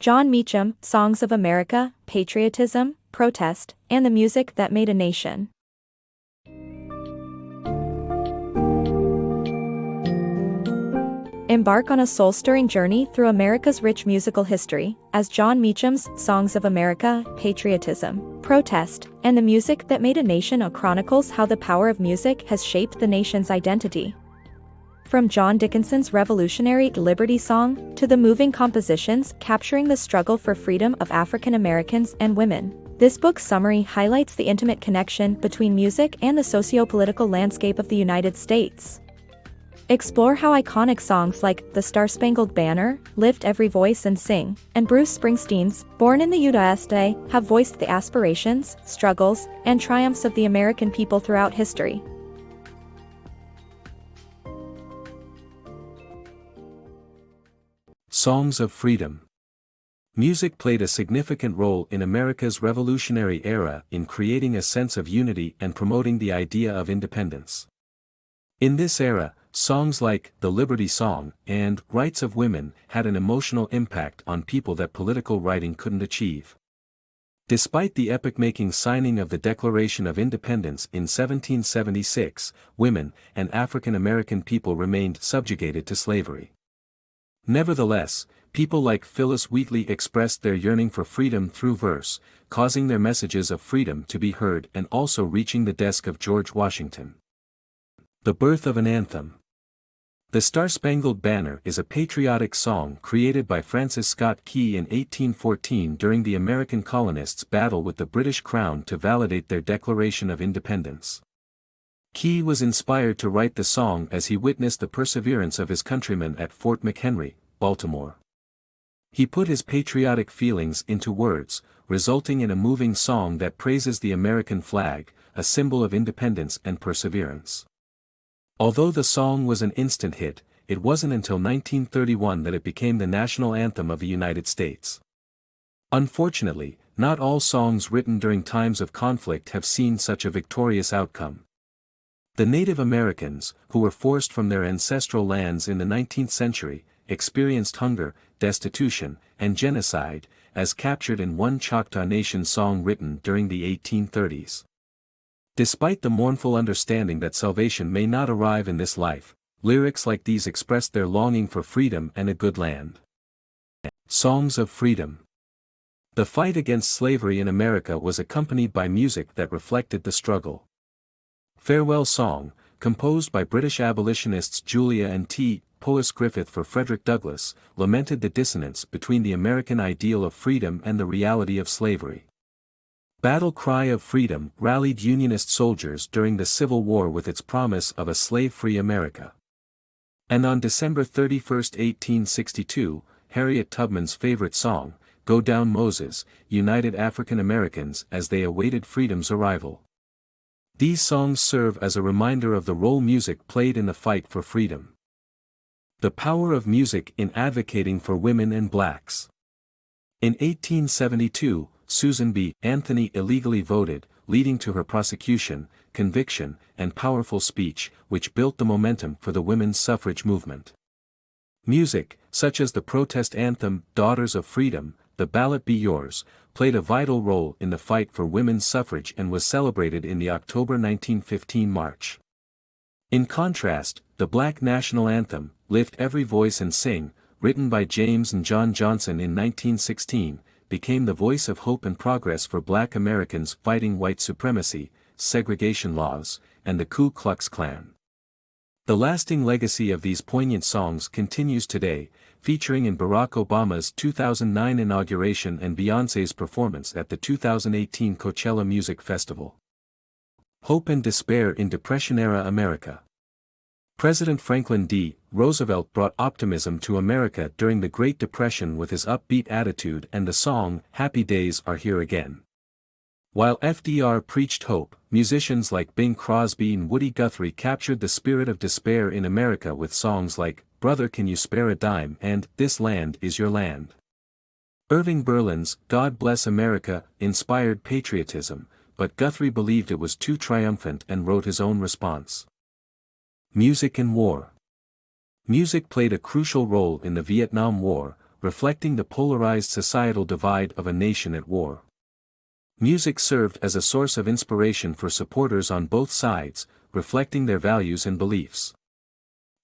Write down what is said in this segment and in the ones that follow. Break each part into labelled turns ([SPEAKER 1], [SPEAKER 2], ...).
[SPEAKER 1] Jon Meacham, Songs of America, Patriotism, Protest, and the Music That Made a Nation. Embark on a soul-stirring journey through America's rich musical history, as Jon Meacham's Songs of America, Patriotism, Protest, and the Music That Made a Nation chronicles how the power of music has shaped the nation's identity. From John Dickinson's revolutionary Liberty Song to the moving compositions capturing the struggle for freedom of African Americans and women, this book's summary highlights the intimate connection between music and the socio-political landscape of the United States. Explore how iconic songs like the Star Spangled Banner, Lift Every Voice and Sing, and Bruce Springsteen's Born in the U.S.A. have voiced the aspirations, struggles, and triumphs of the American people throughout history.
[SPEAKER 2] Songs of Freedom. Music played a significant role in America's Revolutionary era in creating a sense of unity and promoting the idea of independence. In this era, songs like the Liberty Song and Rights of Women had an emotional impact on people that political writing couldn't achieve. Despite the epoch-making signing of the Declaration of Independence in 1776, women and African American people remained subjugated to slavery. Nevertheless, people like Phyllis Wheatley expressed their yearning for freedom through verse, causing their messages of freedom to be heard and also reaching the desk of George Washington. The birth of an anthem. The Star Spangled Banner is a patriotic song created by Francis Scott Key in 1814 during the American colonists' battle with the British Crown to validate their Declaration of Independence. Key was inspired to write the song as he witnessed the perseverance of his countrymen at Fort McHenry, Baltimore. He put his patriotic feelings into words, resulting in a moving song that praises the American flag, a symbol of independence and perseverance. Although the song was an instant hit, it wasn't until 1931 that it became the national anthem of the United States. Unfortunately, not all songs written during times of conflict have seen such a victorious outcome. The Native Americans, who were forced from their ancestral lands in the 19th century, experienced hunger, destitution, and genocide, as captured in one Choctaw Nation song written during the 1830s. Despite the mournful understanding that salvation may not arrive in this life, lyrics like these expressed their longing for freedom and a good land. Songs of Freedom. The fight against slavery in America was accompanied by music that reflected the struggle. Farewell Song, composed by British abolitionists Julia and T. Powys Griffith for Frederick Douglass, lamented the dissonance between the American ideal of freedom and the reality of slavery. Battle Cry of Freedom rallied Unionist soldiers during the Civil War with its promise of a slave-free America. And on December 31, 1862, Harriet Tubman's favorite song, Go Down Moses, united African Americans as they awaited freedom's arrival. These songs serve as a reminder of the role music played in the fight for freedom. The power of music in advocating for women and blacks. In 1872, Susan B. Anthony illegally voted, leading to her prosecution, conviction, and powerful speech, which built the momentum for the women's suffrage movement. Music, such as the protest anthem Daughters of Freedom, The Ballot Be Yours, played a vital role in the fight for women's suffrage and was celebrated in the October 1915 march. In contrast, the Black National Anthem, Lift Every Voice and Sing, written by James and John Johnson in 1916, became the voice of hope and progress for Black Americans fighting white supremacy, segregation laws, and the Ku Klux Klan. The lasting legacy of these poignant songs continues today, featuring in Barack Obama's 2009 inauguration and Beyoncé's performance at the 2018 Coachella Music Festival. Hope and Despair in Depression-era America. President Franklin D. Roosevelt brought optimism to America during the Great Depression with his upbeat attitude and the song Happy Days Are Here Again. While FDR preached hope, musicians like Bing Crosby and Woody Guthrie captured the spirit of despair in America with songs like Brother Can You Spare a Dime and This Land Is Your Land. Irving Berlin's God Bless America inspired patriotism, but Guthrie believed it was too triumphant and wrote his own response. Music and War. Music played a crucial role in the Vietnam War, reflecting the polarized societal divide of a nation at war. Music served as a source of inspiration for supporters on both sides, reflecting their values and beliefs.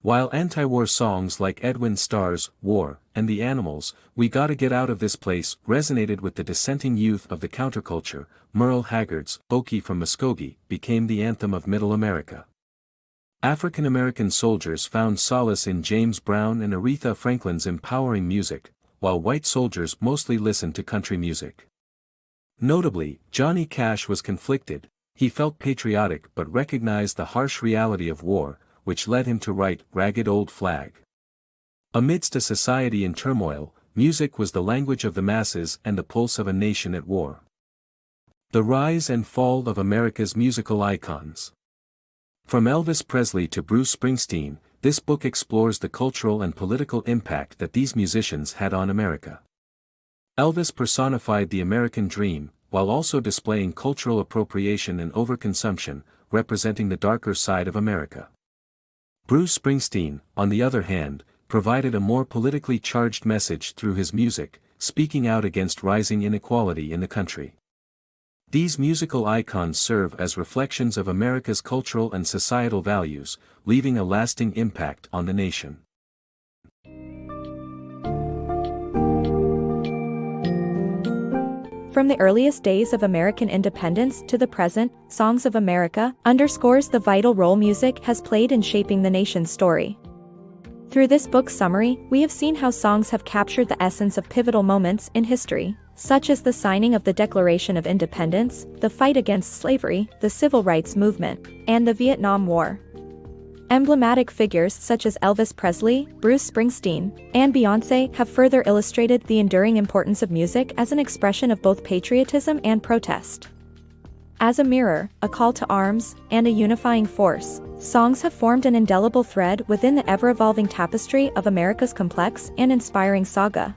[SPEAKER 2] While anti-war songs like Edwin Starr's War and the Animals, We Gotta Get Out of This Place resonated with the dissenting youth of the counterculture, Merle Haggard's Okie from Muskogee became the anthem of Middle America. African American soldiers found solace in James Brown and Aretha Franklin's empowering music, while white soldiers mostly listened to country music. Notably, Johnny Cash was conflicted. He felt patriotic but recognized the harsh reality of war, which led him to write Ragged Old Flag. Amidst a society in turmoil, music was the language of the masses and the pulse of a nation at war. The rise and fall of America's musical icons. From Elvis Presley to Bruce Springsteen, this book explores the cultural and political impact that these musicians had on America. Elvis personified the American dream, while also displaying cultural appropriation and overconsumption, representing the darker side of America. Bruce Springsteen, on the other hand, provided a more politically charged message through his music, speaking out against rising inequality in the country. These musical icons serve as reflections of America's cultural and societal values, leaving a lasting impact on the nation.
[SPEAKER 1] From the earliest days of American independence to the present, Songs of America underscores the vital role music has played in shaping the nation's story. Through this book's summary, we have seen how songs have captured the essence of pivotal moments in history, such as the signing of the Declaration of Independence, the fight against slavery, the Civil Rights Movement, and the Vietnam War. Emblematic figures such as Elvis Presley, Bruce Springsteen, and Beyoncé have further illustrated the enduring importance of music as an expression of both patriotism and protest. As a mirror, a call to arms, and a unifying force, songs have formed an indelible thread within the ever-evolving tapestry of America's complex and inspiring saga.